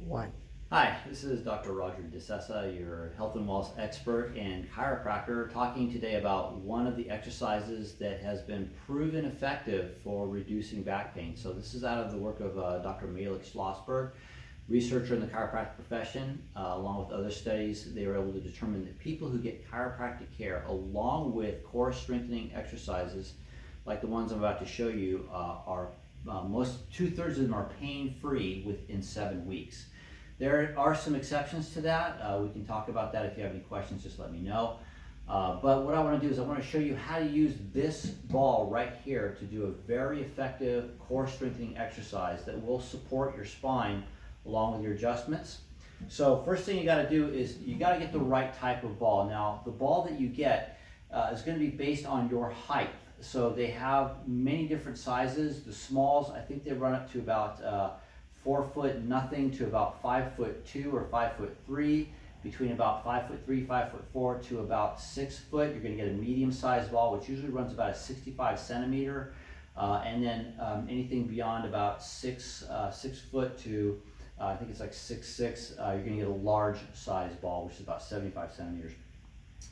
One. Hi, this is Dr. Roger D.C, your health and wellness expert and chiropractor, talking today about one of the exercises that has been proven effective for reducing back pain. So this is out of the work of Dr. Malik Slosberg, researcher in the chiropractic profession. Along with other studies, they were able to determine that people who get chiropractic care, along with core strengthening exercises, like the ones I'm about to show you, are two-thirds of them are pain-free within 7 weeks. There are some exceptions to that. We can talk about that. If you have any questions, just let me know. But what I want to do is I want to show you how to use this ball right here to do a very effective core strengthening exercise that will support your spine along with your adjustments. So first thing you got to do is you got to get the right type of ball. Now the ball that you get is going to be based on your height. So they have many different sizes. The smalls, I think they run up to about 4 foot nothing to about 5'2" or 5'3", between about 5'3", 5'4" to about 6 foot. You're going to get a medium-sized ball, which usually runs about a 65 centimeter, and then anything beyond about 6 foot to I think it's like 6'6", you're going to get a large-sized ball, which is about 75 centimeters.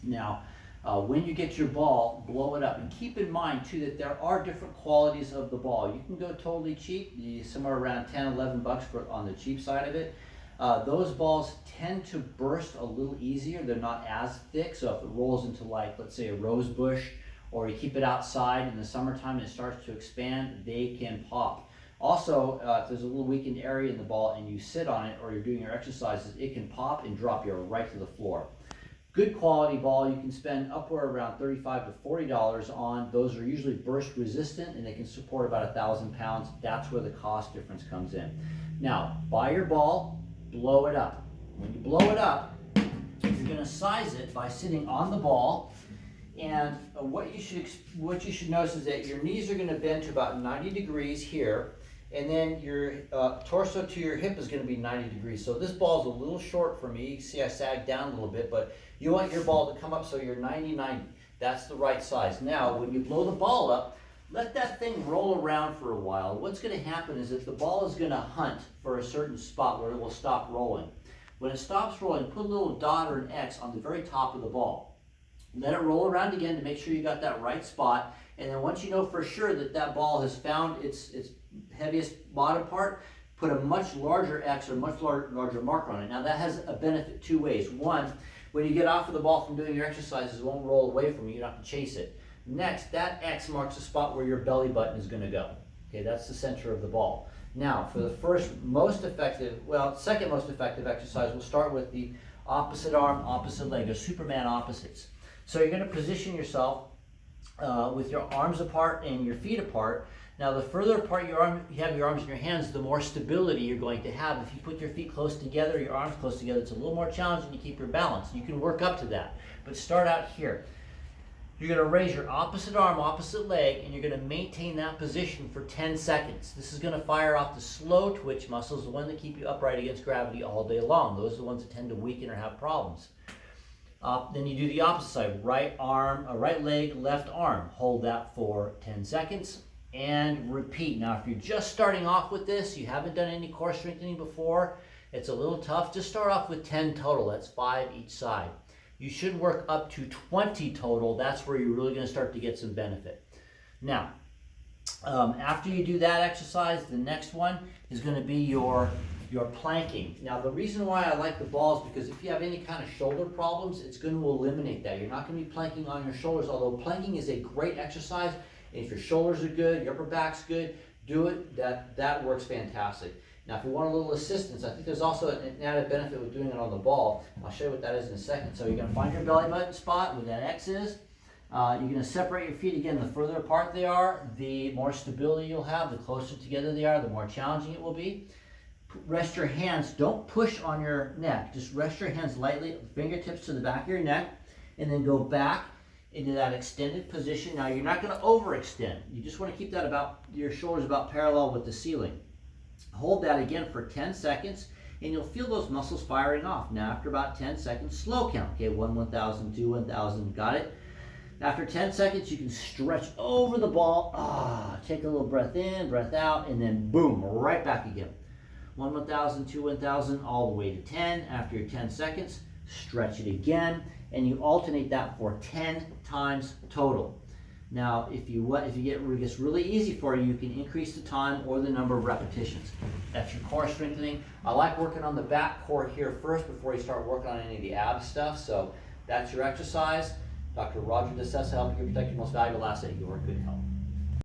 Now, when you get your ball, blow it up. And keep in mind, too, that there are different qualities of the ball. You can go totally cheap, somewhere around 10, 11 bucks on the cheap side of it. Those balls tend to burst a little easier. They're not as thick, so if it rolls into, like, let's say a rose bush, or you keep it outside in the summertime and it starts to expand, they can pop. Also, if there's a little weakened area in the ball and you sit on it or you're doing your exercises, it can pop and drop you right to the floor. Good quality ball you can spend upward around $35 to $40 on. Those are usually burst resistant and they can support about 1,000 pounds. That's where the cost difference comes in. Now, buy your ball, blow it up. When you blow it up, you're going to size it by sitting on the ball. And what you should notice is that your knees are going to bend to about 90 degrees here. And then your torso to your hip is going to be 90 degrees. So this ball is a little short for me. You can see I sag down a little bit, but you want your ball to come up so you're 90-90. That's the right size. Now, when you blow the ball up, let that thing roll around for a while. What's going to happen is that the ball is going to hunt for a certain spot where it will stop rolling. When it stops rolling, put a little dot or an X on the very top of the ball. Let it roll around again to make sure you got that right spot. And then once you know for sure that that ball has found its heaviest bottom part, put a much larger X or much larger marker on it. Now that has a benefit two ways. One, when you get off of the ball from doing your exercises, it won't roll away from you. You don't have to chase it. Next, that X marks the spot where your belly button is going to go. Okay, that's the center of the ball. Now, for the second most effective exercise, we'll start with the opposite arm, opposite leg, or Superman opposites. So you're going to position yourself with your arms apart and your feet apart. Now, the further apart you have your arms and your hands, the more stability you're going to have. If you put your feet close together, your arms close together, it's a little more challenging to keep your balance. You can work up to that, but start out here. You're going to raise your opposite arm, opposite leg, and you're going to maintain that position for 10 seconds. This is going to fire off the slow twitch muscles, the ones that keep you upright against gravity all day long. Those are the ones that tend to weaken or have problems. Then you do the opposite side, right leg, left arm. Hold that for 10 seconds and repeat. Now, if you're just starting off with this, you haven't done any core strengthening before, it's a little tough. Just start off with 10 total. That's 5 each side. You should work up to 20 total. That's where you're really going to start to get some benefit. Now, after you do that exercise, the next one is going to be your planking. Now, the reason why I like the ball is because if you have any kind of shoulder problems, it's going to eliminate that. You're not going to be planking on your shoulders, although planking is a great exercise. And if your shoulders are good, your upper back's good, do it. That works fantastic. Now, if you want a little assistance, I think there's also an added benefit with doing it on the ball. I'll show you what that is in a second. So you're going to find your belly button spot where that X is. You're going to separate your feet. Again, the further apart they are, the more stability you'll have. The closer together they are, the more challenging it will be. Rest your hands. Don't push on your neck. Just rest your hands lightly, fingertips to the back of your neck, and then go back into that extended position. Now, you're not going to overextend. You just want to keep that your shoulders about parallel with the ceiling. Hold that again for 10 seconds, and you'll feel those muscles firing off. Now, after about 10 seconds, slow count. Okay, 1, 1,000, 2, 1,000. Got it? After 10 seconds, you can stretch over the ball. Take a little breath in, breath out, and then boom, right back again. one 1,000, two 1,000, all the way to 10. After your 10 seconds, stretch it again, and you alternate that for 10 times total. Now, if it gets really easy for you, you can increase the time or the number of repetitions. That's your core strengthening. I like working on the back core here first before you start working on any of the ab stuff. So that's your exercise. Dr. Roger DeCessa helping you protect your most valuable asset, your good health.